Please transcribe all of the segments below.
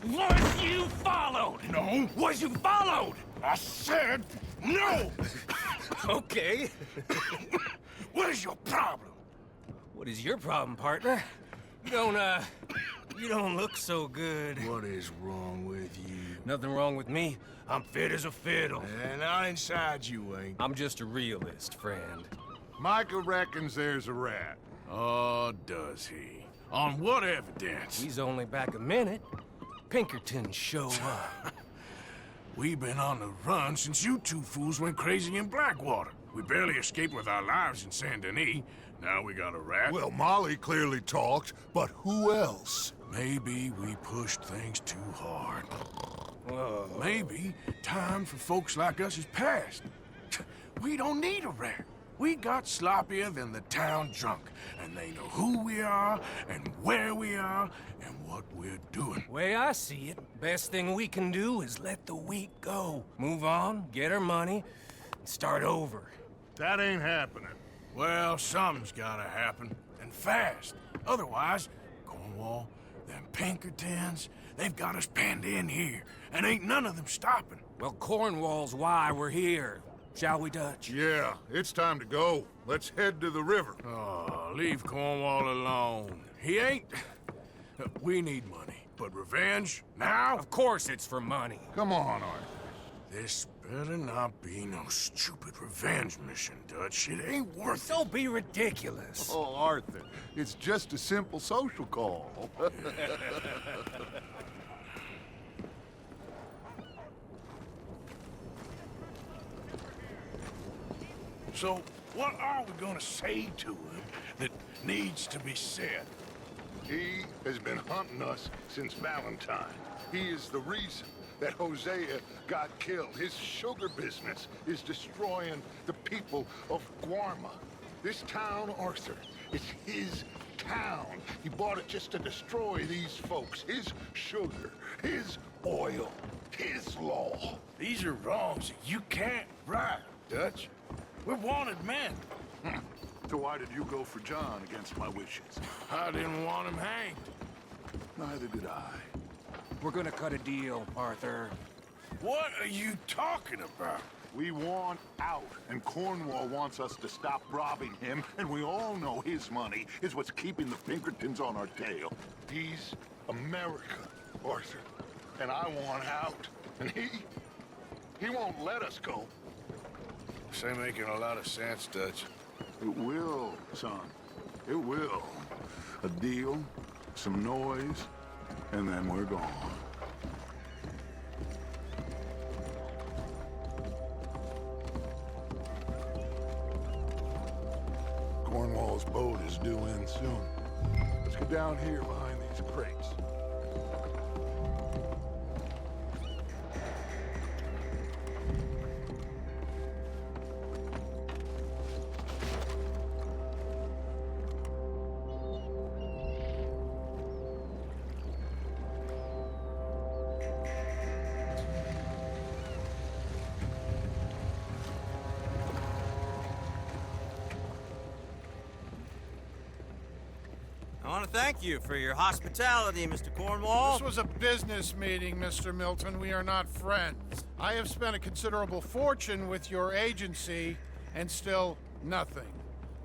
Was you followed? No. Was you followed? I said no! Okay. What is your problem? What is your problem, partner? You don't look so good. What is wrong with you? Nothing wrong with me. I'm fit as a fiddle. And not inside you ain't. I'm just a realist, friend. Micah reckons there's a rat. Oh, does he? On what evidence? He's only back a minute. Pinkerton show up. We've been on the run since you two fools went crazy in Blackwater. We barely escaped with our lives in Saint Denis. Now we got a rat. Well, Molly clearly talked, but who else? Maybe we pushed things too hard. Maybe time for folks like us is past. We don't need a rat. We got sloppier than the town drunk, and they know who we are, and where we are, and what we're doing. Way I see it, best thing we can do is let the week go. Move on, get our money, and start over. That ain't happening. Well, something's gotta happen, and fast. Otherwise, Cornwall, them Pinkertons, they've got us penned in here, and ain't none of them stopping. Well, Cornwall's why we're here. Shall we, Dutch? Yeah, it's time to go. Let's head to the river. Oh, leave Cornwall alone. He ain't... We need money, but revenge, now? Of course it's for money. Come on, Arthur. This better not be no stupid revenge mission, Dutch. It ain't worth it. Don't be ridiculous. Oh, Arthur, it's just a simple social call. So, what are we gonna say to him that needs to be said? He has been hunting us since Valentine. He is the reason that Hosea got killed. His sugar business is destroying the people of Guarma. This town, Arthur, is his town. He bought it just to destroy these folks. His sugar, his oil, his law. These are wrongs that you can't right, Dutch. We're wanted men. So why did you go for John against my wishes? I didn't want him hanged. Neither did I. We're gonna cut a deal, Arthur. What are you talking about? We want out, and Cornwall wants us to stop robbing him, and we all know his money is what's keeping the Pinkertons on our tail. He's America, Arthur, and I want out, and he won't let us go. This ain't making a lot of sense, Dutch. It will, son. It will. A deal, some noise, and then we're gone. Cornwall's boat is due in soon. Let's get down here behind these crates. I want to thank you for your hospitality, Mr. Cornwall. This was a business meeting, Mr. Milton. We are not friends. I have spent a considerable fortune with your agency, and still nothing.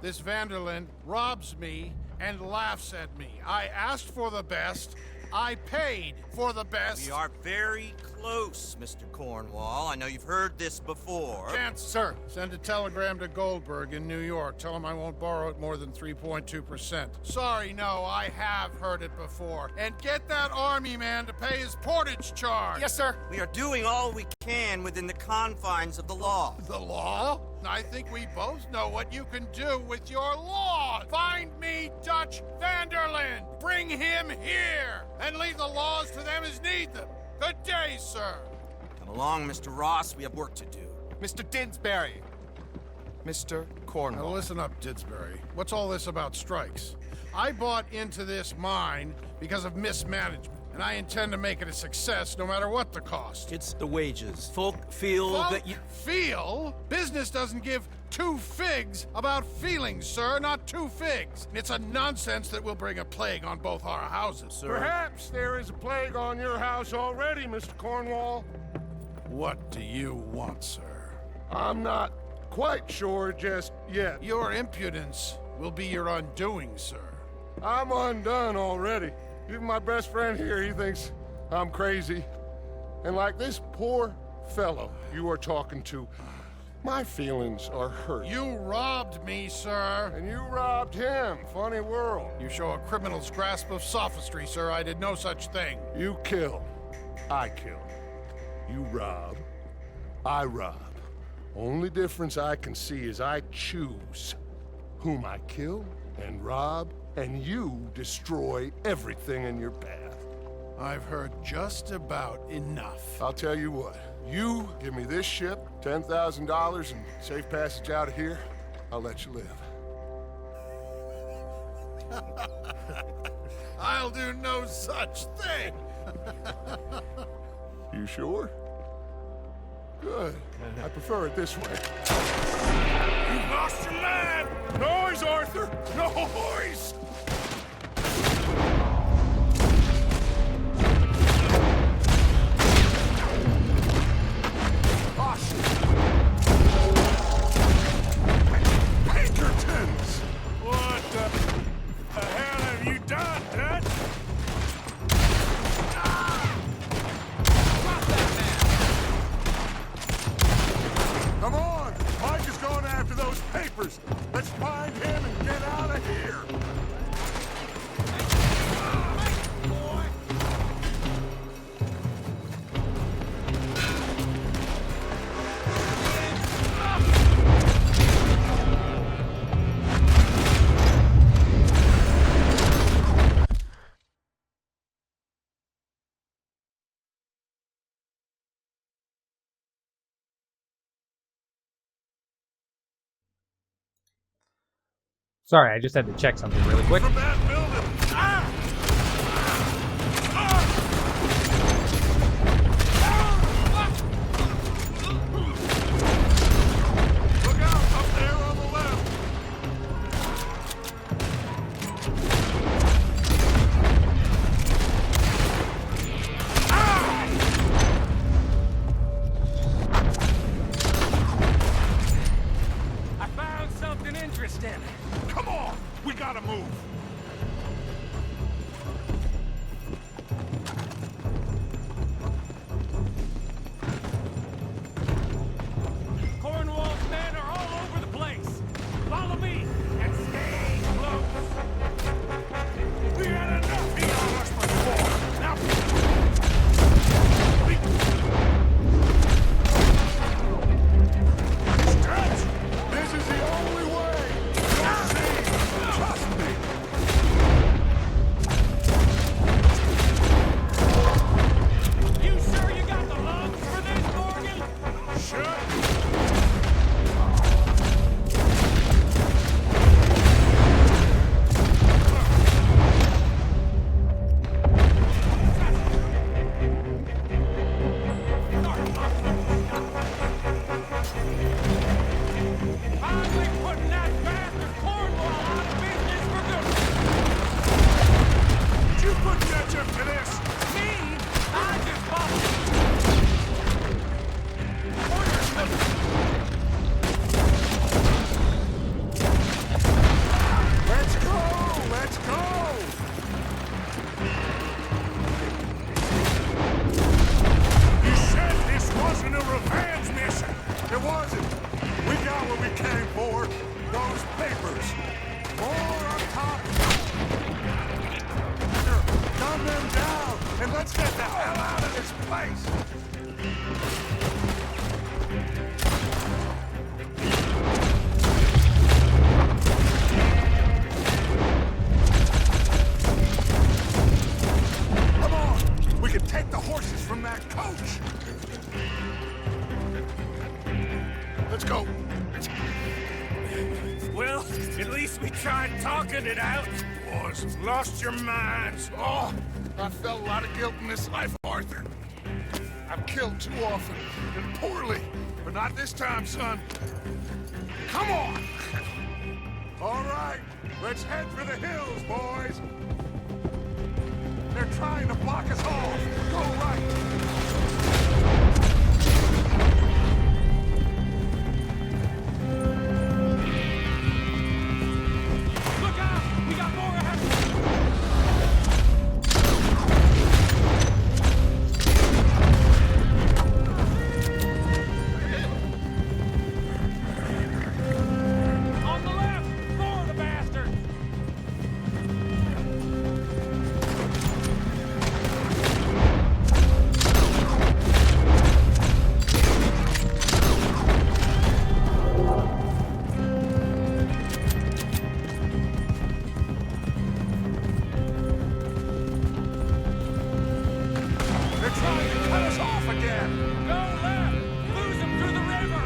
This Vanderlyn robs me and laughs at me. I asked for the best. I paid for the best. We are very close, Mr. Cornwall. I know you've heard this before. Chance, sir, send a telegram to Goldberg in New York. Tell him I won't borrow at more than 3.2%. Sorry, no, I have heard it before. And get that army man to pay his portage charge. Yes, sir. We are doing all we can within the confines of the law. The law? I think we both know what you can do with your law. Find me Dutch Vanderlyn. Bring him here. And leave the laws to them as need them. Good day, sir. Come along, Mr. Ross. We have work to do. Mr. Didsbury. Mr. Cornwall. Now listen up, Didsbury. What's all this about strikes? I bought into this mine because of mismanagement, and I intend to make it a success no matter what the cost. It's the wages. Folk feel that you... Feel? Business doesn't give two figs about feelings, sir, not two figs. It's a nonsense that will bring a plague on both our houses, sir. Perhaps there is a plague on your house already, Mr. Cornwall. What do you want, sir? I'm not quite sure just yet. Your impudence will be your undoing, sir. I'm undone already. Even my best friend here, he thinks I'm crazy. And like this poor fellow you are talking to, my feelings are hurt. You robbed me, sir. And you robbed him. Funny world. You show a criminal's grasp of sophistry, sir. I did no such thing. You kill. I kill. You rob. I rob. Only difference I can see is I choose whom I kill and rob, and you destroy everything in your path. I've heard just about enough. I'll tell you what. You give me this ship, $10,000, and safe passage out of here, I'll let you live. I'll do no such thing. You sure? Good. I prefer it this way. You've lost your man! Noise, Arthur! Noise! Pinkertons! What the hell have you done, Dutch? Come on! Mike is going after those papers. Let's find him and get out of here. Sorry, I just had to check something really quick. From that building! Ah! Look out! Up there on the left! I found something interesting. Come on! We gotta move! Cornwall's men are all over the place. Follow me and stay close. We had enough heat on us before! Now... Stretch! This is the only way! You'll see! Trust me! You sure you got the lungs for this, Morgan? Sure! Finally putting that bastard Cornwall out of business for good. Did you put ketchup to this? Me? I just bought it. Let's go! Let's go! You said this wasn't a revenge mission. It wasn't. We got what we came for. Those papers. More on top. Gun them down, and let's get the hell out of this place. Come on! We can take the horses from that coach! Let's go! Well, at least we tried talking it out. Boys, lost your minds. Oh, I felt a lot of guilt in this life, Arthur. I've killed too often and poorly, but but not this time, son. Come on! All right, let's head for the hills, boys. They're trying to block us off. Go right. Look out! We got more ahead! On the left! More the bastards! They're trying to cut us off again. Go left! Lose them through the river!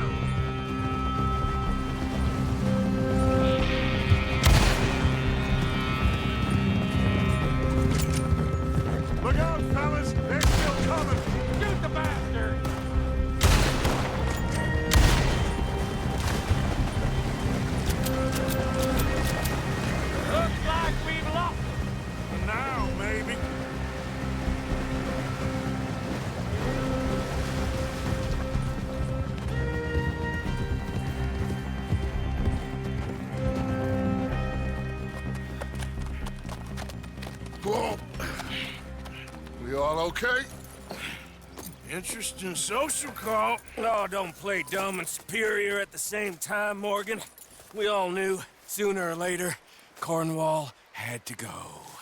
Look out, fellas. They're still coming. Shoot the bastard! Looks like we've lost them. Now, maybe. Whoa. We all okay? Interesting social call. Oh, don't play dumb and superior at the same time, Morgan. We all knew, sooner or later, Cornwall had to go.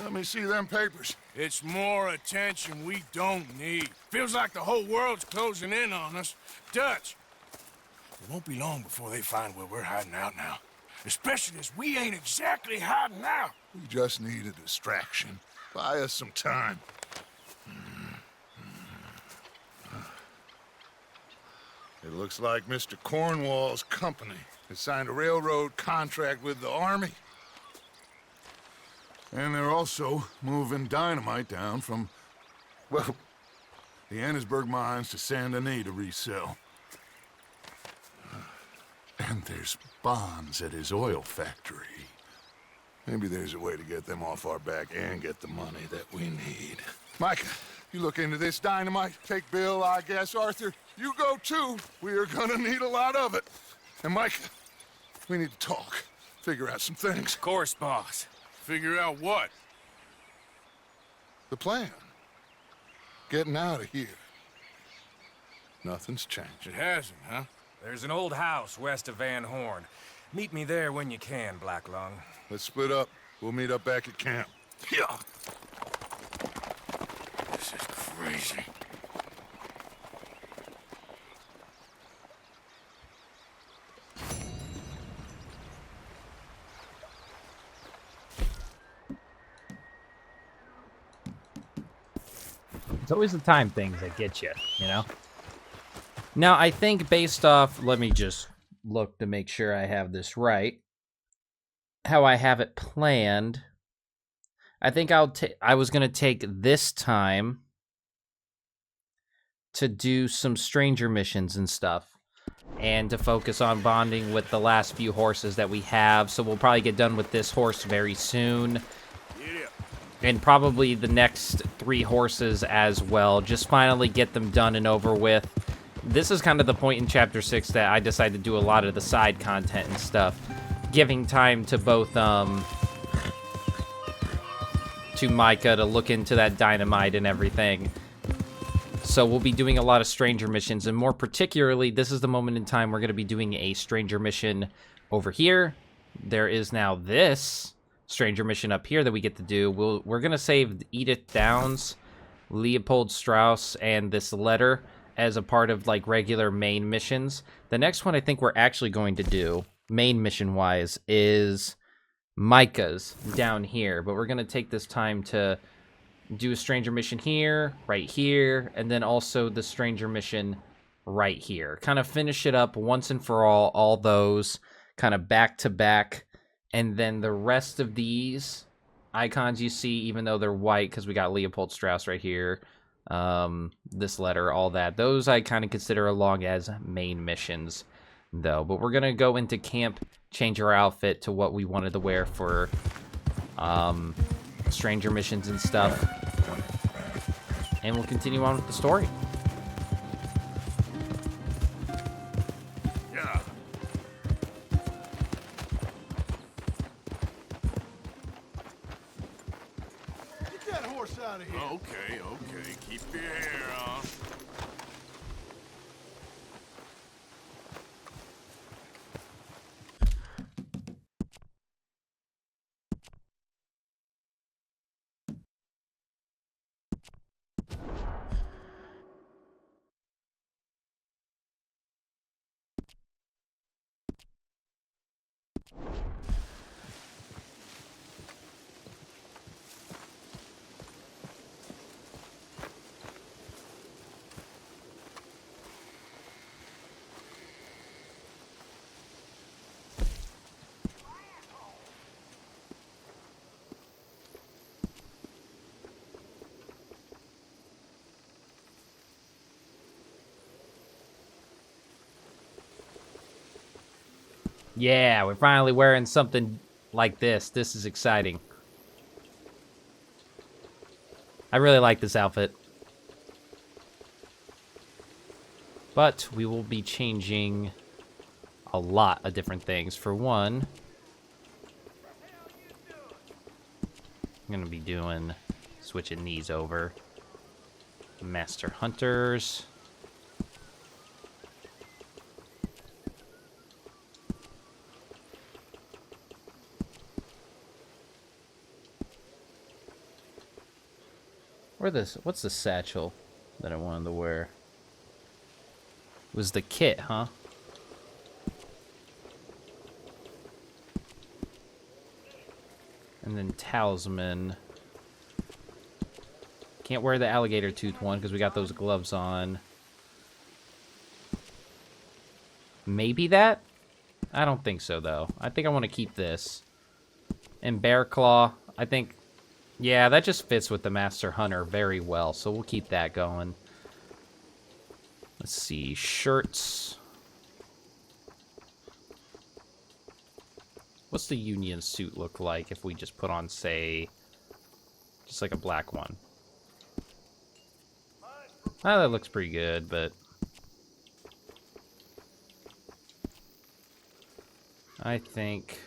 Let me see them papers. It's more attention we don't need. Feels like the whole world's closing in on us. Dutch, it won't be long before they find where we're hiding out now. Especially as we ain't exactly hiding out. We just need a distraction. Buy us some time. It looks like Mr. Cornwall's company has signed a railroad contract with the Army. And they're also moving dynamite down from, well, the Annesburg mines to Saint Denis to resell. And there's bonds at his oil factory. Maybe there's a way to get them off our back and get the money that we need. Micah, you look into this dynamite. Take Bill, I guess. Arthur, you go too. We are gonna need a lot of it. And Micah, we need to talk. Figure out some things. Of course, boss. Figure out what? The plan. Getting out of here. Nothing's changed. It hasn't, huh? There's an old house west of Van Horn. Meet me there when you can, Black Lung. Let's split up. We'll meet up back at camp. Yeah. This is crazy. It's always the time things that get you, you know? Now, I think based off... Let me just look to make sure I have this right. How I have it planned. I think I was going to take this time to do some stranger missions and stuff. And to focus on bonding with the last few horses that we have. So we'll probably get done with this horse very soon. And probably the next 3 horses as well. Just finally get them done and over with. This is kind of the point in Chapter 6 that I decided to do a lot of the side content and stuff. Giving time to both, to Micah to look into that dynamite and everything. So we'll be doing a lot of stranger missions. And more particularly, this is the moment in time we're going to be doing a stranger mission over here. There is now this stranger mission up here that we get to do. We're going to save Edith Downs, Leopold Strauss, and this letter as a part of like regular main missions. The next one I think we're actually going to do, main mission wise, is Micah's down here. But we're going to take this time to do a stranger mission here, right here, and then also the stranger mission right here. Kind of finish it up once and for all those kind of back to back. And then the rest of these icons you see, even though they're white, because we got Leopold Strauss right here, this letter, all that. Those I kind of consider along as main missions, though. But we're going to go into camp, change our outfit to what we wanted to wear for stranger missions and stuff. And we'll continue on with the story. Yeah. Get that horse out of here. Okay. Keep your hair on. Yeah, we're finally wearing something like this. This is exciting. I really like this outfit. But we will be changing a lot of different things. For one, I'm going to be switching these over. Master Hunters. What's the satchel that I wanted to wear? It was the kit, huh? And then talisman. Can't wear the alligator tooth one because we got those gloves on. Maybe that? I don't think so, though. I think I want to keep this. And bear claw, I think... Yeah, that just fits with the Master Hunter very well, so we'll keep that going. Let's see, shirts. What's the Union suit look like if we just put on, say, just like a black one? Oh, that looks pretty good, but... I think...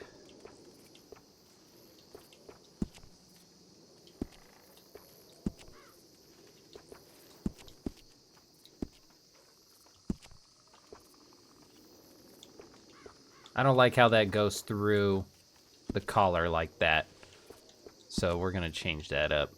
I don't like how that goes through the collar like that. So we're going to change that up.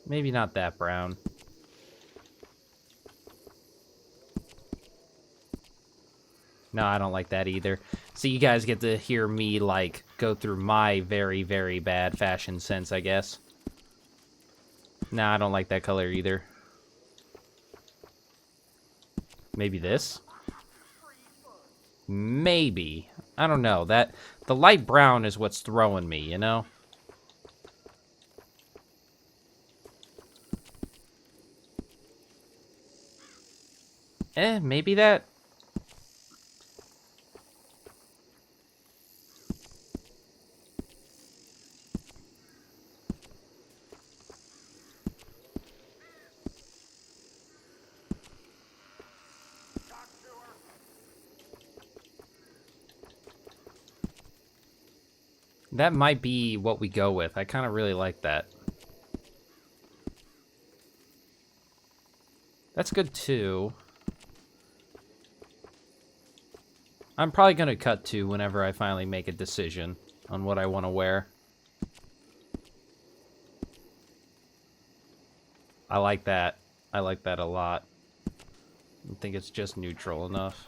Maybe not that brown. No, I don't like that either. So you guys get to hear me, like, go through my very, very bad fashion sense, I guess. Nah, I don't like that color either. Maybe this? Maybe. I don't know. The light brown is what's throwing me, you know? Maybe that... That might be what we go with. I kind of really like that. That's good, too. I'm probably going to cut to whenever I finally make a decision on what I want to wear. I like that. I like that a lot. I think it's just neutral enough.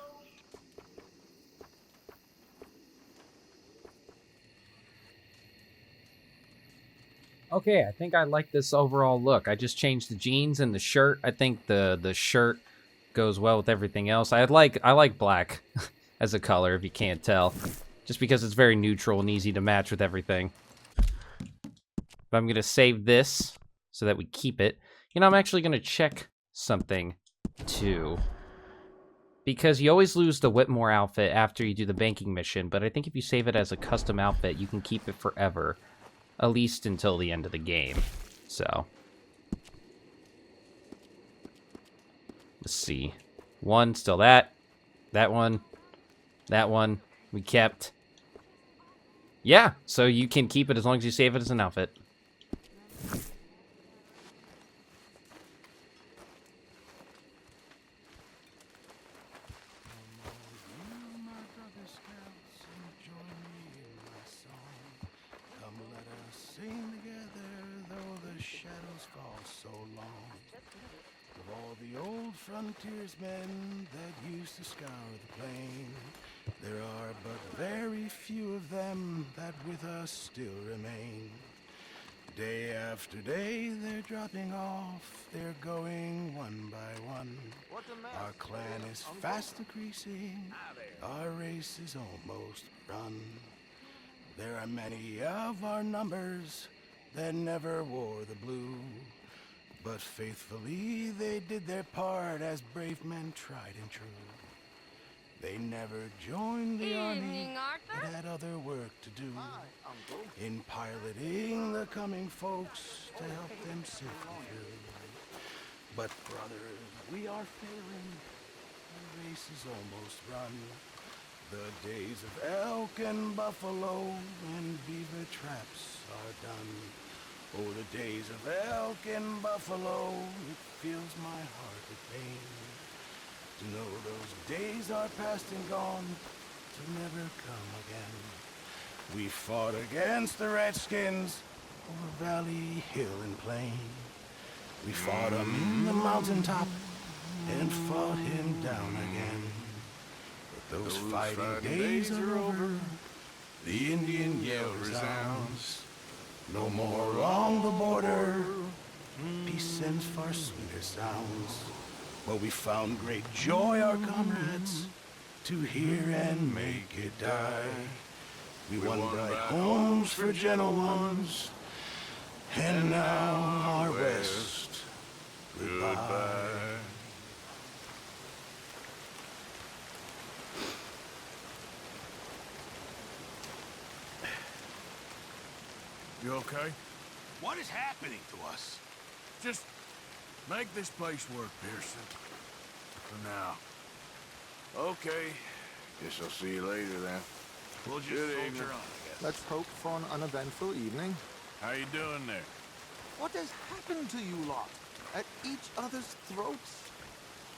Okay, I think I like this overall look. I just changed the jeans and the shirt. I think the shirt goes well with everything else. I like black as a color, if you can't tell. Just because it's very neutral and easy to match with everything. But I'm going to save this so that we keep it. You know, I'm actually going to check something, too. Because you always lose the Whitmore outfit after you do the banking mission, but I think if you save it as a custom outfit, you can keep it forever. At least until the end of the game. So. Let's see. One, still that. That one. That one. We kept. Yeah, so you can keep it as long as you save it as an outfit. Frontiersmen that used to scour the plain. There are but very few of them that with us still remain. Day after day they're dropping off, they're going one by one. Our clan is fast decreasing, our race is almost run. There are many of our numbers that never wore the blue. But faithfully they did their part as brave men tried and true. They never joined the army, but had other work to do. In piloting the coming folks to help them safely through. But brothers, we are failing. The race is almost run. The days of elk and buffalo and beaver traps are done. Oh, the days of elk and buffalo, it fills my heart with pain. To know those days are past and gone, to never come again. We fought against the Redskins over valley, hill, and plain. We fought on the mountaintop and fought him down again. But those fighting days are over, the Indian yell resounds. No more along the border, peace sends far sweeter sounds. But we found great joy, our comrades, to hear and make it die. We won bright homes for gentle ones, and now our West, goodbye. You okay? What is happening to us? Just make this place work, Pearson. For now. Okay. Guess I'll see you later then. We'll just soldier on, I guess. Let's hope for an uneventful evening. How you doing there? What has happened to you lot? At each other's throats?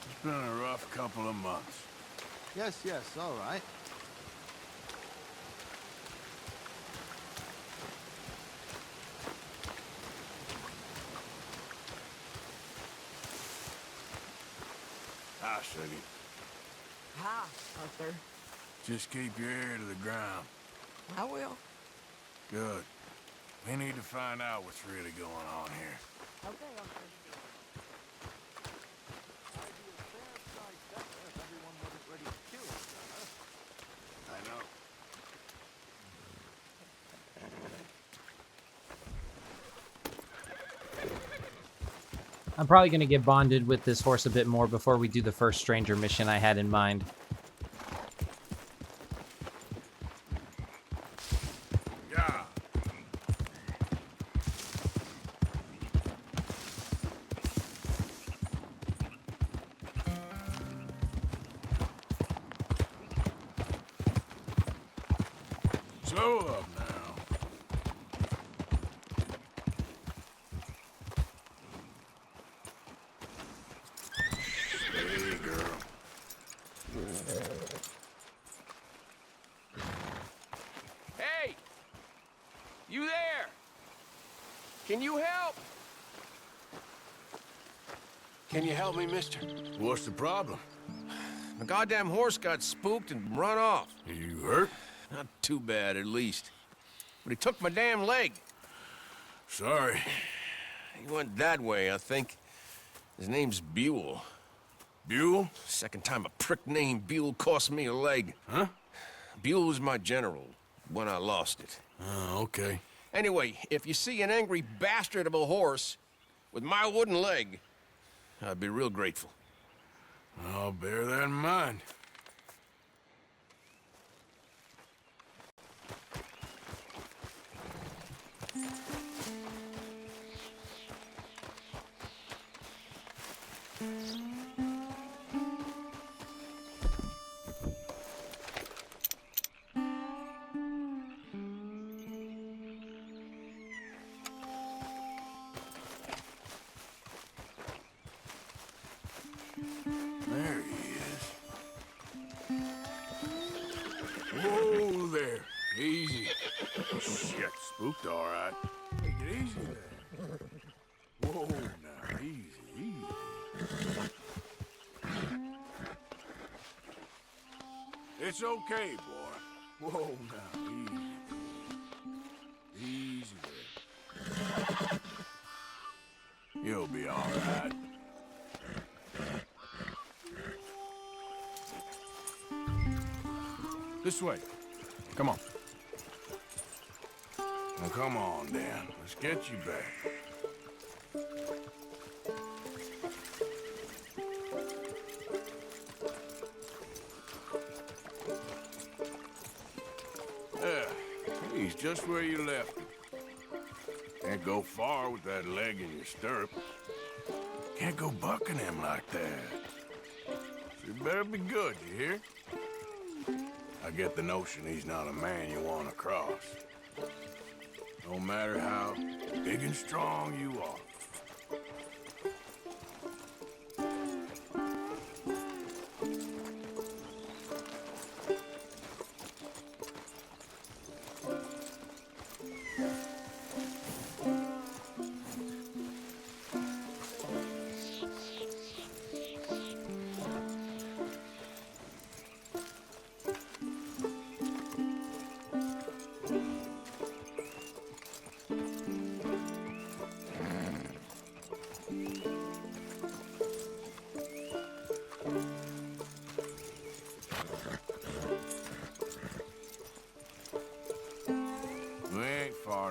It's been a rough couple of months. Yes, all right. Hi, Shuggy. Hi, Arthur. Just keep your ear to the ground. I will. Good. We need to find out what's really going on here. Okay, Arthur. I know. I'm probably going to get bonded with this horse a bit more before we do the first stranger mission I had in mind. Yeah. Slow up now. Hey, girl. Hey! You there? Can you help? Can you help me, mister? What's the problem? My goddamn horse got spooked and run off. You hurt? Not too bad, at least. But he took my damn leg. Sorry. He went that way, I think. His name's Buell. Buell? Second time a prick named Buell cost me a leg. Huh? Buell was my general when I lost it. Oh, okay. Anyway, if you see an angry bastard of a horse with my wooden leg, I'd be real grateful. I'll bear that in mind. There he is. Whoa there. Easy. Shit, spooked all right. Take it easy there. Whoa now, easy, easy. It's okay, boy. Whoa now, easy. Easy there. You'll be all right. This way. Come on. Now, come on, Dan. Let's get you back. There. He's just where you left him. Can't go far with that leg in your stirrup. Can't go bucking him like that. So you better be good, you hear? I get the notion he's not a man you want to cross. No matter how big and strong you are.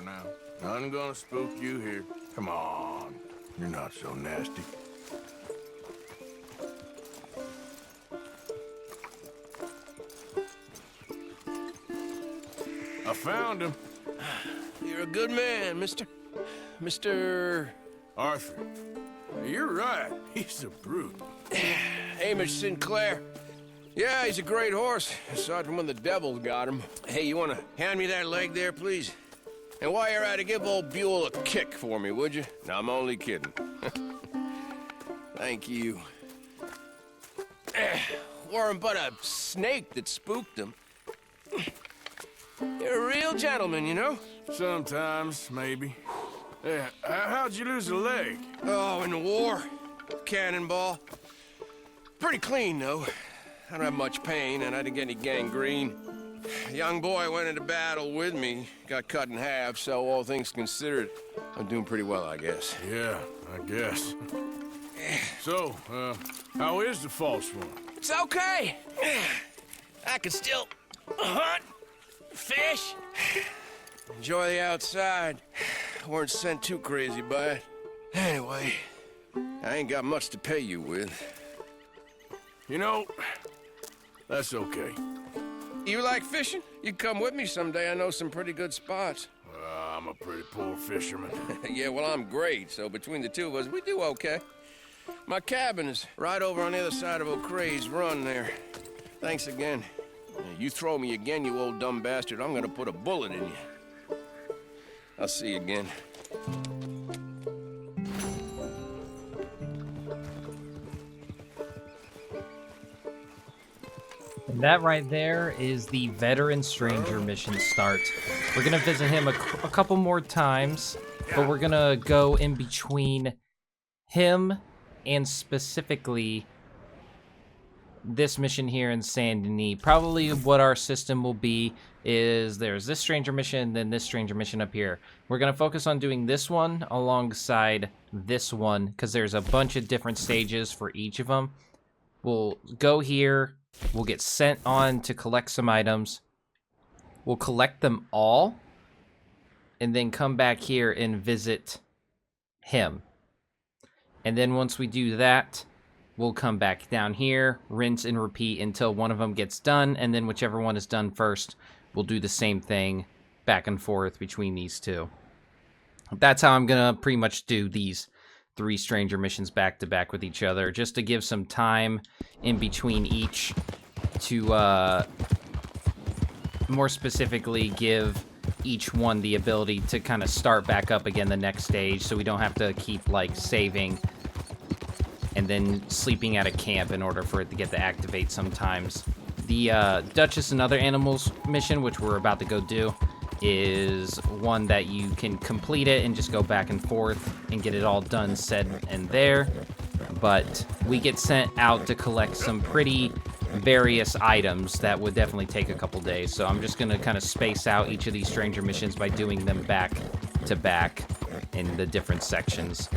Now. Nothing gonna spook you here. Come on. You're not so nasty. I found him. You're a good man, Mr. Arthur. You're right. He's a brute. Hamish Sinclair. Yeah, he's a great horse, aside from when the devil got him. Hey, you wanna hand me that leg there, please? And while you're at it, give old Buell a kick for me, would you? No, I'm only kidding. Thank you. Weren't but a snake that spooked him. You're a real gentleman, you know? Sometimes, maybe. Yeah, how'd you lose a leg? Oh, in the war. Cannonball. Pretty clean, though. I don't have much pain, and I didn't get any gangrene. A young boy went into battle with me, got cut in half, so all things considered, I'm doing pretty well, I guess. Yeah, I guess. So, how is the false one? It's okay. I can still hunt, fish, enjoy the outside. Weren't sent too crazy by it. Anyway, I ain't got much to pay you with. You know, that's okay. You like fishing? You come with me someday. I know some pretty good spots. I'm a pretty poor fisherman. Yeah, well, I'm great, so between the two of us, we do okay. My cabin is right over on the other side of O'Crea's Run there. Thanks again. You throw me again, you old dumb bastard, I'm gonna put a bullet in you. I'll see you again. And that right there is the Veteran Stranger mission start. We're going to visit him a couple more times, but we're going to go in between him and specifically this mission here in Saint Denis. Probably what our system will be is there's this stranger mission, then this stranger mission up here. We're going to focus on doing this one alongside this one because there's a bunch of different stages for each of them. We'll go here. We'll get sent on to collect some items. We'll collect them all. And then come back here and visit him. And then once we do that, we'll come back down here, rinse and repeat until one of them gets done. And then whichever one is done first, we'll do the same thing back and forth between these two. That's how I'm going to pretty much do these 3 stranger missions back to back with each other, just to give some time in between each to more specifically give each one the ability to kind of start back up again the next stage, so we don't have to keep like saving and then sleeping at a camp in order for it to get to activate sometimes. The Duchess and Other Animals mission, which we're about to go do, is one that you can complete it and just go back and forth and get it all done, said and there. But we get sent out to collect some pretty various items that would definitely take a couple days. So I'm just going to kind of space out each of these stranger missions by doing them back to back in the different sections.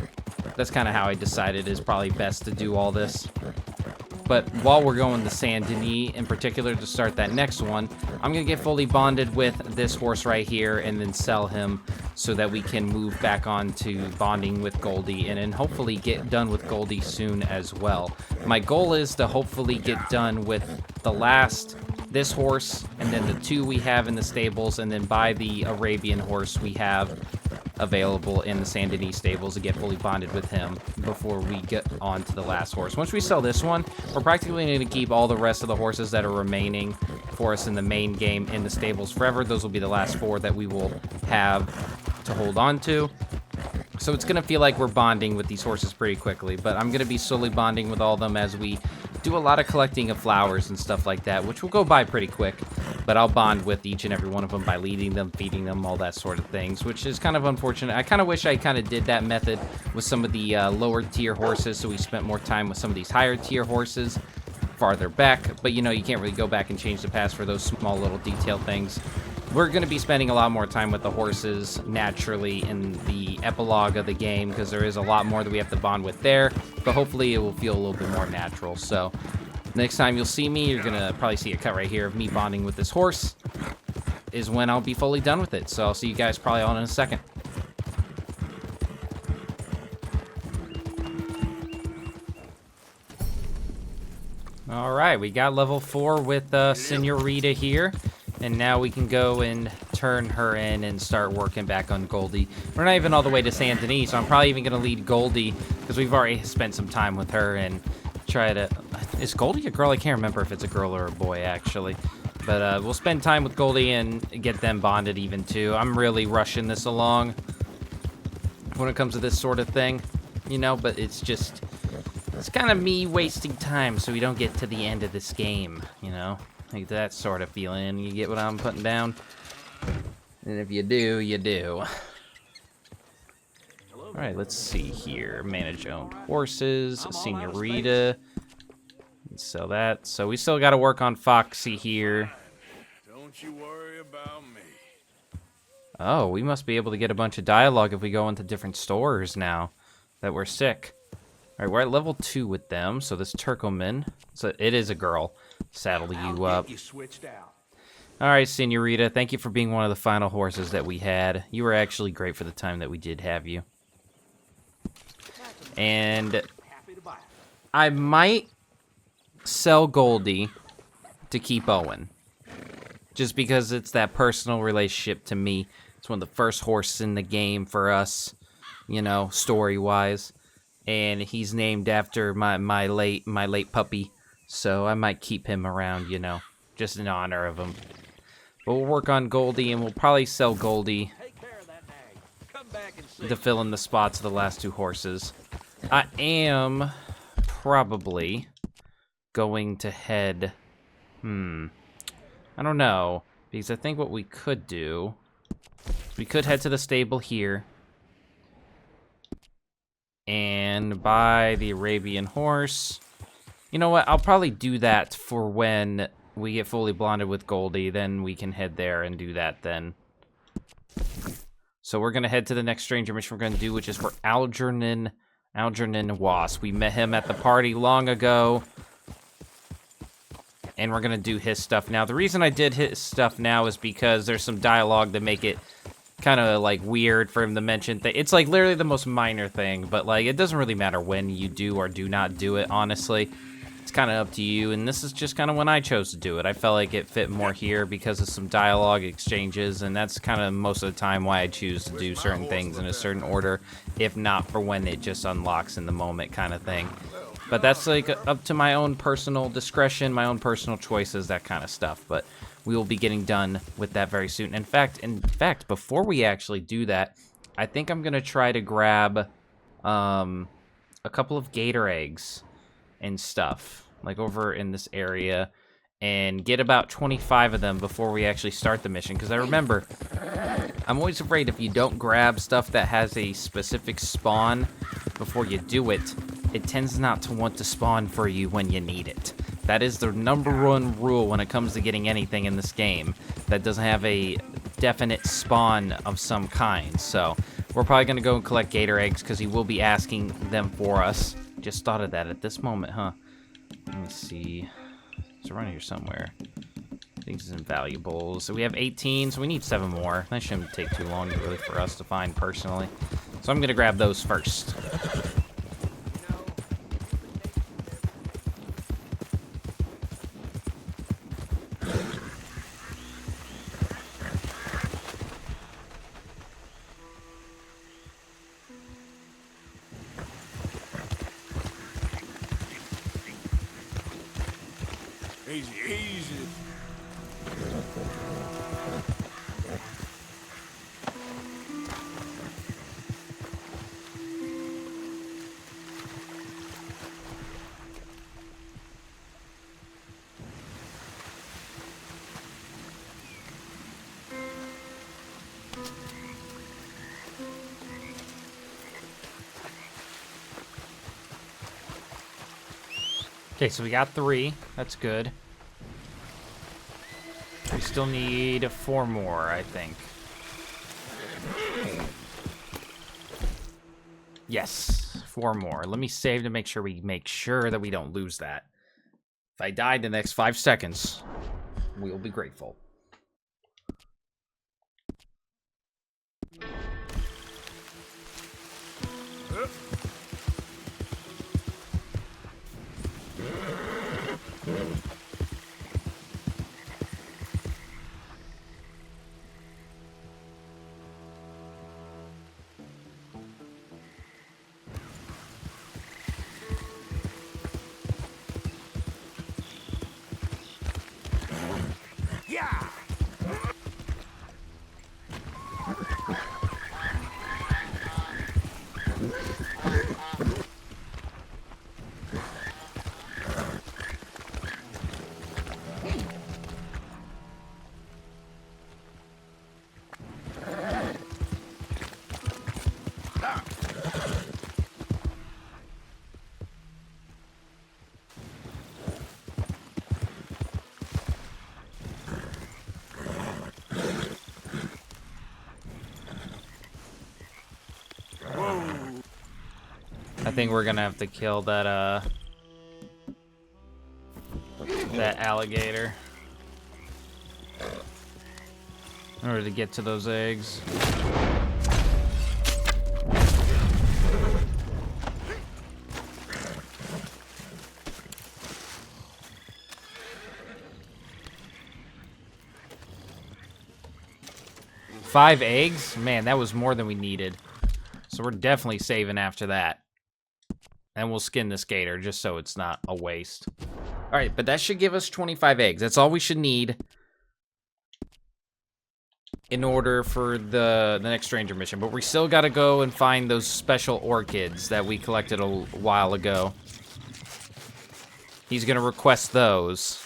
That's kind of how I decided is probably best to do all this. But while we're going to Saint Denis in particular to start that next one, I'm going to get fully bonded with this horse right here and then sell him so that we can move back on to bonding with Goldie and then hopefully get done with Goldie soon as well. My goal is to hopefully get done with this horse and then the 2 we have in the stables, and then buy the Arabian horse we have available in the Saint Denis stables to get fully bonded with him before we get on to the last horse. Once we sell this one, we're practically going to keep all the rest of the horses that are remaining for us in the main game in the stables forever. Those will be the last 4 that we will have to hold on to. So it's going to feel like we're bonding with these horses pretty quickly, but I'm going to be slowly bonding with all of them as we do a lot of collecting of flowers and stuff like that, which will go by pretty quick. But I'll bond with each and every one of them by leading them, feeding them, all that sort of things, which is kind of unfortunate. I kind of wish I kind of did that method with some of the lower tier horses, so we spent more time with some of these higher tier horses farther back. But you know, you can't really go back and change the past for those small little detail things. We're going to be spending a lot more time with the horses naturally in the epilogue of the game, because there is a lot more that we have to bond with there, but hopefully it will feel a little bit more natural. So next time you'll see me, you're going to probably see a cut right here of me bonding with this horse is when I'll be fully done with it. So I'll see you guys probably on in a second. All right, we got level 4 with Senorita here. And now we can go and turn her in and start working back on Goldie. We're not even all the way to Saint Denis, so I'm probably even going to lead Goldie, because we've already spent some time with her and try to... Is Goldie a girl? I can't remember if it's a girl or a boy, actually. But we'll spend time with Goldie and get them bonded even, too. I'm really rushing this along when it comes to this sort of thing, you know, but it's just... It's kind of me wasting time so we don't get to the end of this game, you know? Like that sort of feeling. You get what I'm putting down? And if you do, you do. Alright, let's see here. Manage owned horses. Senorita. Sell that. So we still got to work on Foxy here. Don't you worry about me. Oh, we must be able to get a bunch of dialogue if we go into different stores now that we're sick. Alright, we're at level 2 with them. So this Turkoman. So it is a girl. Saddle you up. Alright, Senorita, thank you for being one of the final horses that we had. You were actually great for the time that we did have you. And I might sell Goldie to keep Owen. Just because it's that personal relationship to me. It's one of the first horses in the game for us, you know, story-wise. And he's named after my late puppy. So I might keep him around, you know, just in honor of him. But we'll work on Goldie, and we'll probably sell Goldie to fill in the spots of the last 2 horses. I am probably going to head... I don't know, because I think what we could do... We could head to the stable here. And buy the Arabian horse... You know what? I'll probably do that for when we get fully bonded with Goldie. Then we can head there and do that then. So we're going to head to the next stranger mission we're going to do, which is for Algernon Wasp. We met him at the party long ago. and we're gonna do his stuff now. The reason I did his stuff now is because there's some dialogue that make it kind of like weird for him to mention things. It's like literally the most minor thing, but like it doesn't really matter when you do or do not do it, honestly. It's kind of up to you, and this is just kind of when I chose to do it. I felt like it fit more here because of some dialogue exchanges, and that's kind of most of the time why I choose to do certain things in a certain order, if not for when it just unlocks in the moment kind of thing. But that's like up to my own personal discretion, my own personal choices, that kind of stuff. But we will be getting done with that very soon. In fact, before we actually do that, I think I'm gonna try to grab a couple of gator eggs and stuff, like over in this area, and get about 25 of them before we actually start the mission. Because I remember, I'm always afraid if you don't grab stuff that has a specific spawn before you do it, it tends not to want to spawn for you when you need it. That is the #1 rule when it comes to getting anything in this game that doesn't have a definite spawn of some kind. So we're probably going to go and collect gator eggs because he will be asking them for us. Just thought of that at this moment, huh? Let me see. It's around here somewhere. I think it's invaluable. So we have 18, so we need 7 more. That shouldn't take too long, really, for us to find personally. So I'm going to grab those first. Easy, easy. Okay, so we got 3. That's good. We still need 4 more, I think. Yes, 4 more. Let me save to make sure that we don't lose that. If I died in the next 5 seconds, we will be grateful. I think we're gonna have to kill that that alligator in order to get to those eggs. Five eggs? Man, that was more than we needed. So we're definitely saving after that. And we'll skin this gator just so it's not a waste. Alright, but that should give us 25 eggs. That's all we should need in order for the next stranger mission. But we still gotta go and find those special orchids that we collected a while ago. He's gonna request those.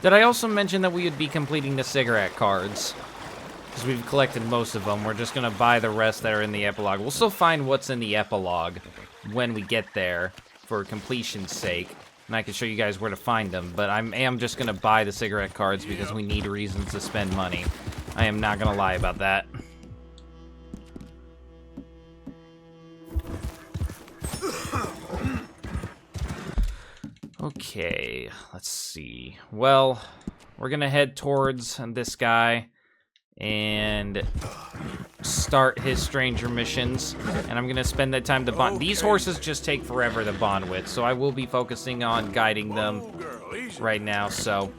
Did I also mention that we would be completing the cigarette cards? because we've collected most of them. We're just going to buy the rest that are in the epilogue. We'll still find what's in the epilogue when we get there for completion's sake. And I can show you guys where to find them. But I am just going to buy the cigarette cards because we need reasons to spend money. I am not going to lie about that. Okay, let's see. Well, we're going to head towards this guy and start his stranger missions, and I'm gonna spend that time to bond. These horses just take forever to bond with, so I will be focusing on guiding them right now, so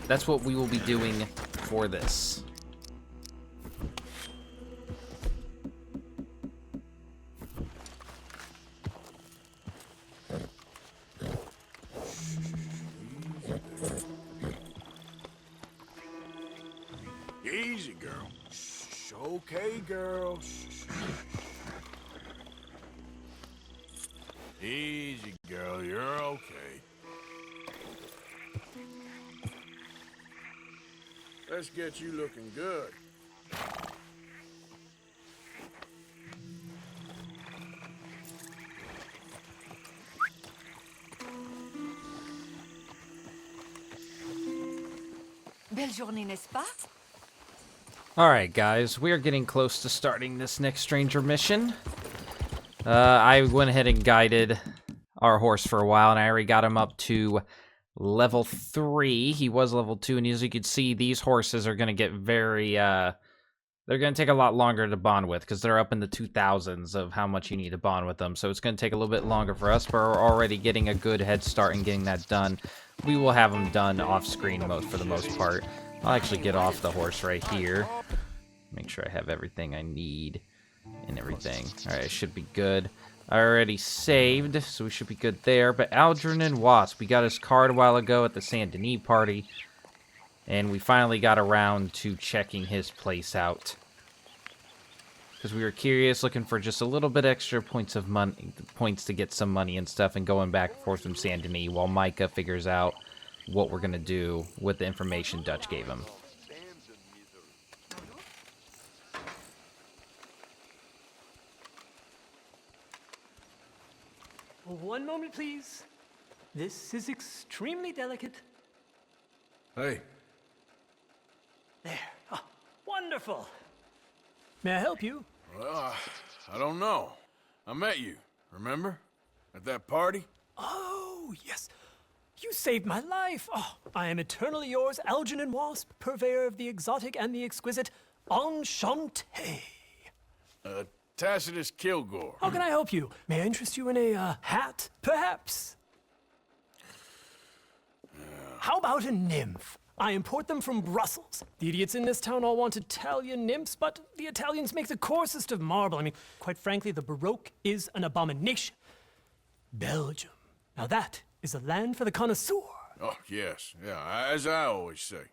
that's what we will be doing for this. Easy, girl. Shh, okay, girl. Shh. Easy, girl. You're okay. Let's get you looking good. Belle journée, n'est-ce pas? Alright guys, we are getting close to starting this next stranger mission. I went ahead and guided our horse for a while, and I already got him up to level 3. He was level 2, and as you can see, these horses are going to get very, they're going to take a lot longer to bond with, because they're up in the 2000s of how much you need to bond with them, so it's going to take a little bit longer for us, but we're already getting a good head start in getting that done. We will have them done off-screen for the most part. I'll actually get off the horse right here. Make sure I have everything I need and everything. Alright, should be good. I already saved, so we should be good there. But Aldrin and Wasp, we got his card a while ago at the Saint Denis party. And we finally got around to checking his place out. Because we were curious, looking for just a little bit extra points to get some money and stuff, and going back and forth from Saint Denis while Micah figures out what we're going to do with the information Dutch gave him. One moment, please. This is extremely delicate. Hey. There. Oh, wonderful. May I help you? Well, I don't know. I met you, remember? At that party? Oh, yes. You saved my life. Oh, I am eternally yours, Algernon Wasp, purveyor of the exotic and the exquisite. Enchanté. Tacitus Kilgore. How can I help you? May I interest you in a hat, perhaps? How about a nymph? I import them from Brussels. The idiots in this town all want Italian nymphs, but the Italians make the coarsest of marble. I mean, quite frankly, the Baroque is an abomination. Belgium. Now that is a land for the connoisseur. Oh, yes. Yeah, as I always say.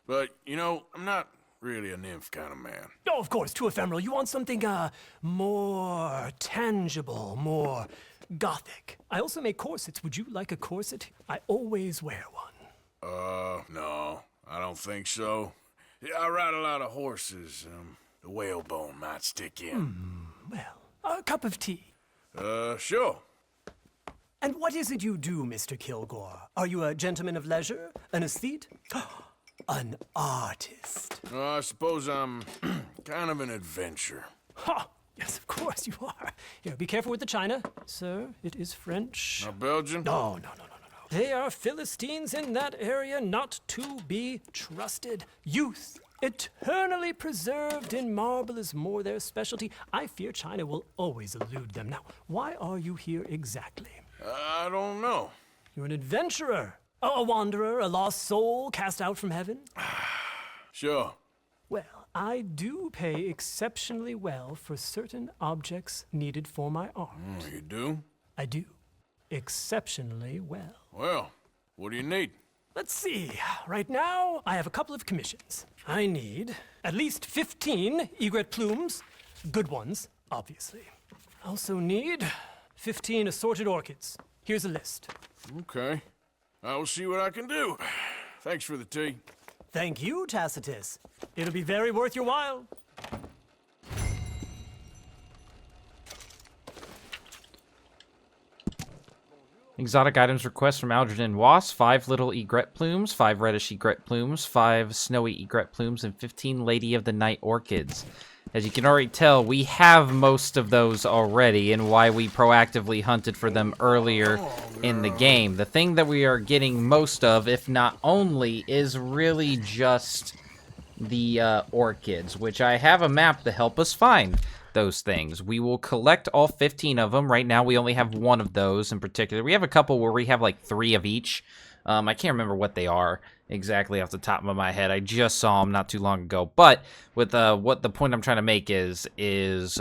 But, you know, I'm not really a nymph kind of man. Oh, of course, too ephemeral. You want something, more tangible, more gothic. I also make corsets. Would you like a corset? I always wear one. No, I don't think so. Yeah, I ride a lot of horses. The whalebone might stick in. Well, a cup of tea. Sure. And what is it you do, Mr. Kilgore? Are you a gentleman of leisure? An aesthete? An artist? I suppose I'm kind of an adventurer. Ha! Yes, of course you are. Here, be careful with the china. Sir, it is French. Not Belgian? No. They are Philistines in that area, not to be trusted. Youth, eternally preserved in marble, is more their specialty. I fear China will always elude them. Now, why are you here exactly? I don't know. You're an adventurer, a wanderer, a lost soul cast out from heaven? Sure. Well, I do pay exceptionally well for certain objects needed for my art. You do? I do. Exceptionally well. Well, what do you need? Let's see. Right now, I have a couple of commissions. I need at least 15 egret plumes. Good ones, obviously. I also need 15 assorted orchids. Here's a list. Okay. I will see what I can do. Thanks for the tea. Thank you, Tacitus. It'll be very worth your while. Exotic items request from Algernon Was: 5 little egret plumes, 5 reddish egret plumes, 5 snowy egret plumes, and 15 Lady of the Night orchids. As you can already tell, we have most of those already, and why we proactively hunted for them earlier in the game. The thing that we are getting most of, if not only, is really just the orchids, which I have a map to help us find those things. We will collect all 15 of them. Right now, we only have one of those in particular. We have a couple where we have like 3 of each. I can't remember what they are exactly off the top of my head. I just saw them not too long ago. But with what the point I'm trying to make is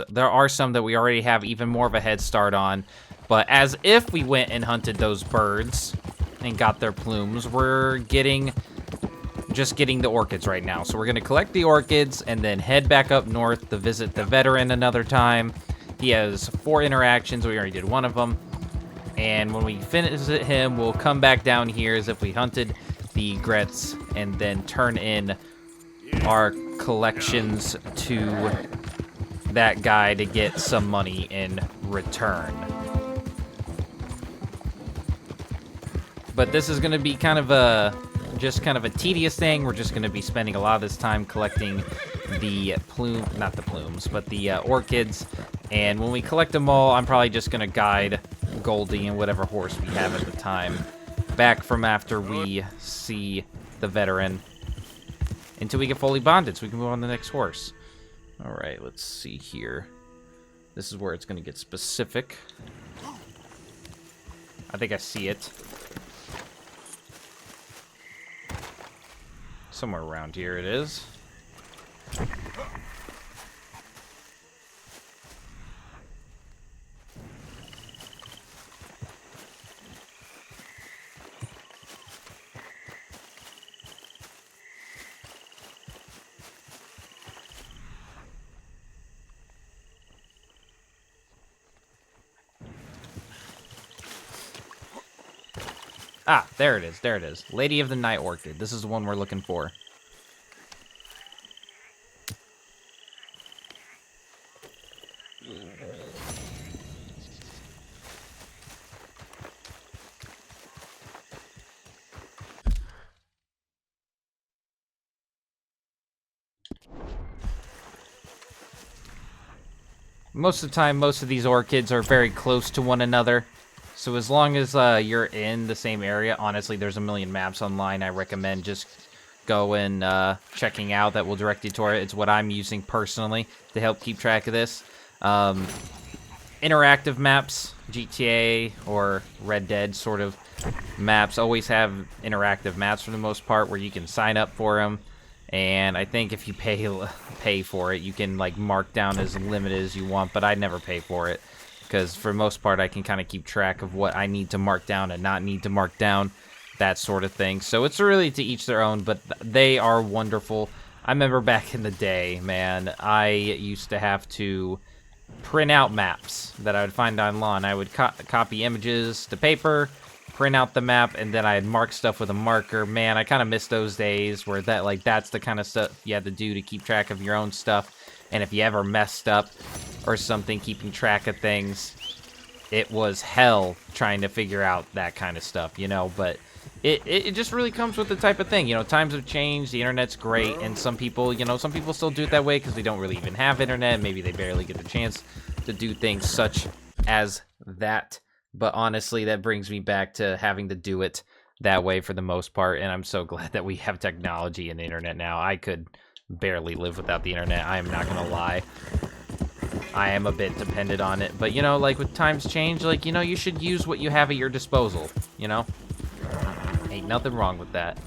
there are some that we already have even more of a head start on. But as if we went and hunted those birds and got their plumes, we're just getting the orchids right now. So we're going to collect the orchids and then head back up north to visit the veteran another time. He has 4 interactions. We already did one of them. And when we visit him, we'll come back down here as if we hunted the egrets and then turn in our collections to that guy to get some money in return. But this is going to be kind of a tedious thing. We're just going to be spending a lot of this time collecting the orchids. And when we collect them all, I'm probably just going to guide Goldie and whatever horse we have at the time back from after we see the veteran until we get fully bonded so we can move on to the next horse. All right, let's see here. This is where it's going to get specific. I think I see it. Somewhere around here it is. Ah, there it is, there it is. Lady of the Night Orchid. This is the one we're looking for. Most of the time, most of these orchids are very close to one another. So as long as you're in the same area, honestly, there's a million maps online I recommend just going checking out that will direct you toward it. It's what I'm using personally to help keep track of this. Interactive maps, GTA or Red Dead sort of maps, always have interactive maps for the most part where you can sign up for them. And I think if you pay for it, you can like mark down as limited as you want, but I never pay for it. Because for the most part, I can kind of keep track of what I need to mark down and not need to mark down, that sort of thing. So it's really to each their own, but they are wonderful. I remember back in the day, man, I used to have to print out maps that I would find online. I would copy images to paper, print out the map, and then I'd mark stuff with a marker. Man, I kind of miss those days where that's the kind of stuff you had to do to keep track of your own stuff. And if you ever messed up or something, keeping track of things, it was hell trying to figure out that kind of stuff, you know. But it just really comes with the type of thing, you know. Times have changed, the internet's great, and some people still do it that way because they don't really even have internet. Maybe they barely get the chance to do things such as that. But honestly, that brings me back to having to do it that way for the most part, and I'm so glad that we have technology and the internet now. I could barely live without the internet, I am not gonna lie. I am a bit dependent on it, but you know, like with times change, like, you know, you should use what you have at your disposal, you know? Ain't nothing wrong with that.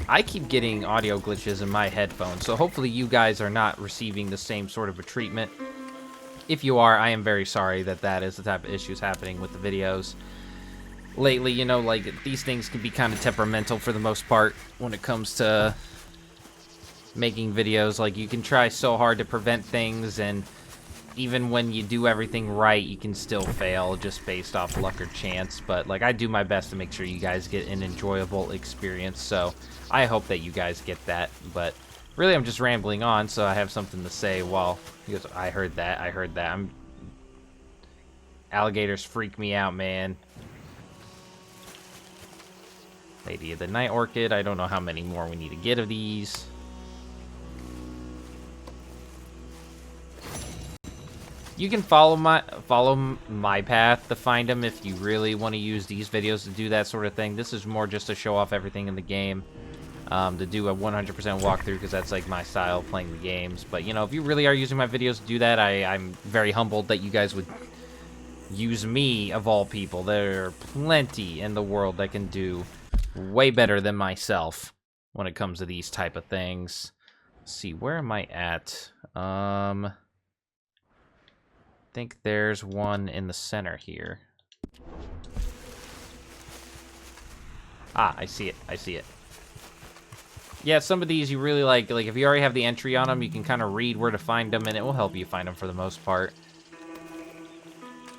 I keep getting audio glitches in my headphones, so hopefully you guys are not receiving the same sort of a treatment. If you are, I am very sorry that is the type of issues happening with the videos. Lately, you know, like, these things can be kind of temperamental for the most part when it comes to making videos. Like, you can try so hard to prevent things and even when you do everything right, you can still fail just based off luck or chance. But, like, I do my best to make sure you guys get an enjoyable experience, so I hope that you guys get that. But really, I'm just rambling on, so I have something to say while he goes, I heard that. Alligators freak me out, man. Lady of the Night Orchid. I don't know how many more we need to get of these. You can follow my path to find them if you really want to use these videos to do that sort of thing. This is more just to show off everything in the game, to do a 100% walkthrough, because that's like my style of playing the games. But, you know, if you really are using my videos to do that, I'm very humbled that you guys would use me, of all people. There are plenty in the world that can do way better than myself when it comes to these type of things. Let's see, where am I at? I think there's one in the center here. Ah, I see it. Yeah, some of these you really like if you already have the entry on them, you can kind of read where to find them, and it will help you find them for the most part.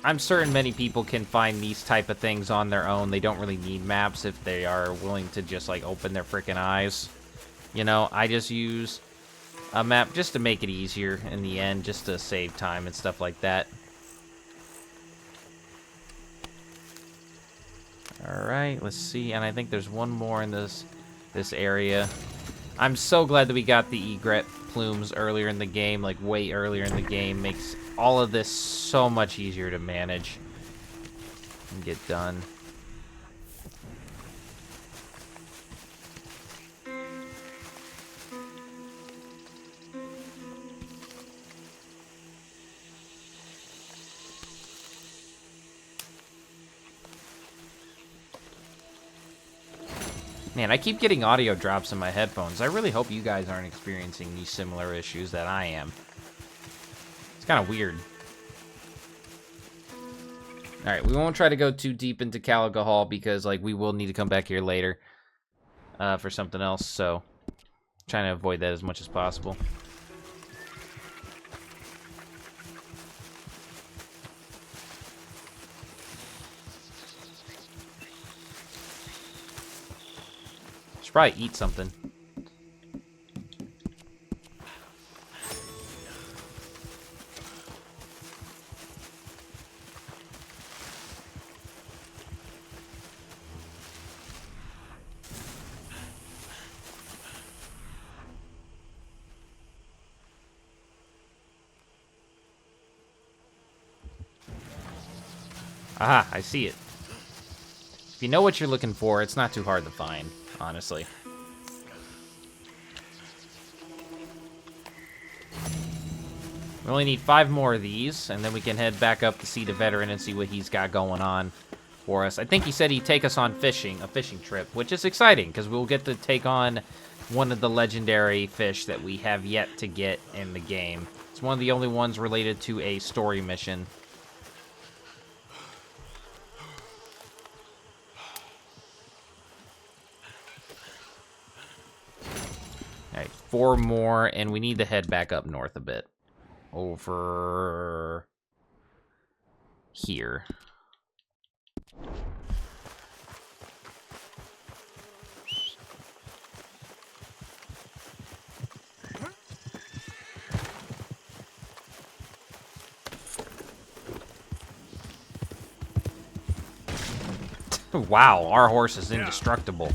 I'm certain many people can find these type of things on their own. They don't really need maps if they are willing to just, like, open their freaking eyes. You know, I just use a map just to make it easier in the end, just to save time and stuff like that. Alright, let's see. And I think there's one more in this area. I'm so glad that we got the egret plumes earlier in the game, like way earlier in the game. Makes all of this so much easier to manage and get done. Man, I keep getting audio drops in my headphones. I really hope you guys aren't experiencing these similar issues that I am. It's kind of weird. Alright, we won't try to go too deep into Caliga Hall because, like, we will need to come back here later for something else, so trying to avoid that as much as possible. Should probably eat something. Aha, I see it. If you know what you're looking for, it's not too hard to find, honestly. We only need 5 more of these, and then we can head back up to see the veteran and see what he's got going on for us. I think he said he'd take us on fishing, a fishing trip, which is exciting, because we'll get to take on one of the legendary fish that we have yet to get in the game. It's one of the only ones related to a story mission. Alright, 4 more, and we need to head back up north a bit. Over here. Wow, our horse is indestructible.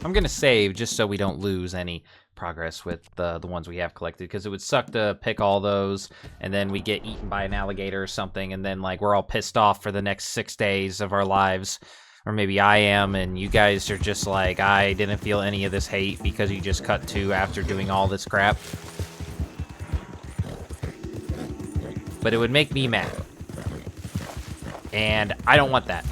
I'm gonna save just so we don't lose any progress with the ones we have collected, because it would suck to pick all those and then we get eaten by an alligator or something, and then, like, we're all pissed off for the next 6 days of our lives. Or maybe I am, and you guys are just like, I didn't feel any of this hate because you just cut to after doing all this crap. But it would make me mad. And I don't want that.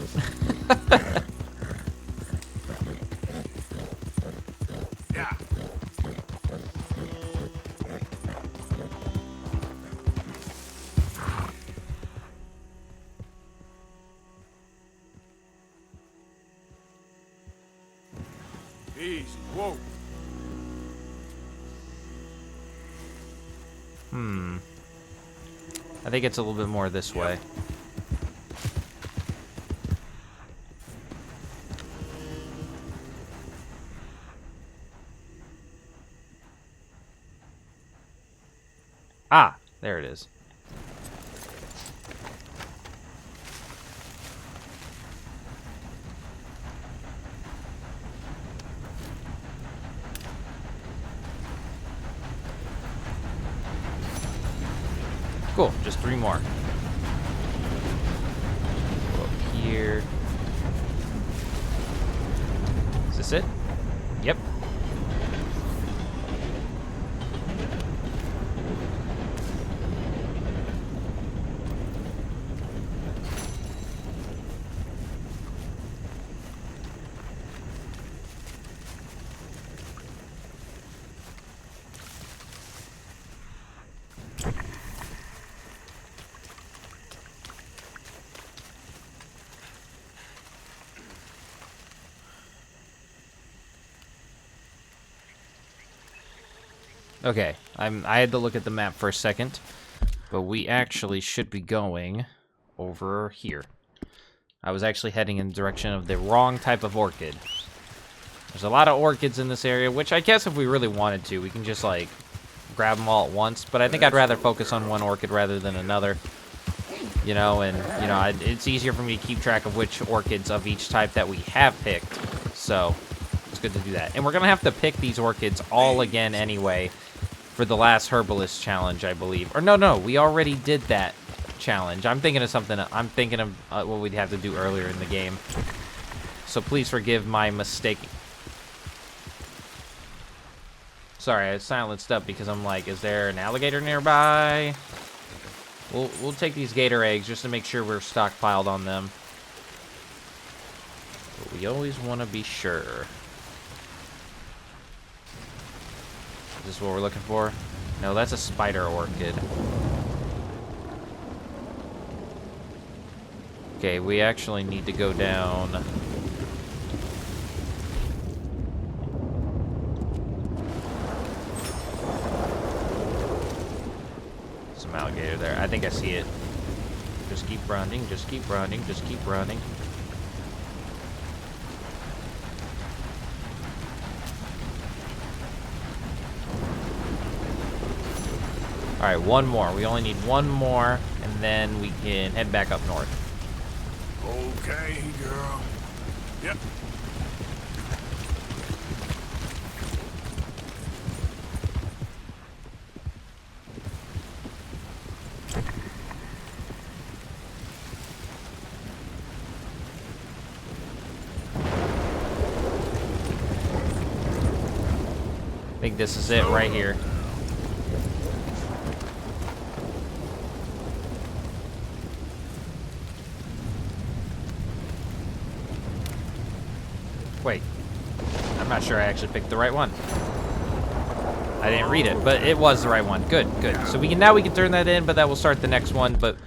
Easy. Whoa. I think it's a little bit more this way. Ah, there it is. Cool, just 3 more. Go up here. Is this it? Yep. Okay, I had to look at the map for a second, but we actually should be going over here. I was actually heading in the direction of the wrong type of orchid. There's a lot of orchids in this area, which I guess if we really wanted to, we can just, like, grab them all at once, but I think I'd rather focus on one orchid rather than another. You know, and, you know, it's easier for me to keep track of which orchids of each type that we have picked, so it's good to do that. And we're going to have to pick these orchids all again anyway for the last herbalist challenge, I believe. Or no, we already did that challenge. I'm thinking of something. I'm thinking of what we'd have to do earlier in the game. So please forgive my mistake. Sorry, I silenced up because I'm like, is there an alligator nearby? We'll take these gator eggs just to make sure we're stockpiled on them. But we always want to be sure. Is this what we're looking for? No, that's a spider orchid. Okay, we actually need to go down. Some alligator there. I think I see it. Just keep running, just keep running, just keep running. Alright, one more. We only need one more, and then we can head back up north. Okay, girl. Yep. I think this is it right here. Wait, I'm not sure I actually picked the right one. I didn't read it, but it was the right one. Good, good. So we can turn that in, but that will start the next one. But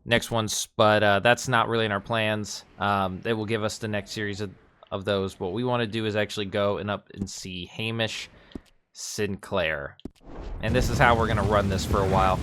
that's not really in our plans. It will give us the next series of those. What we want to do is actually go up and see Hamish Sinclair, and this is how we're gonna run this for a while.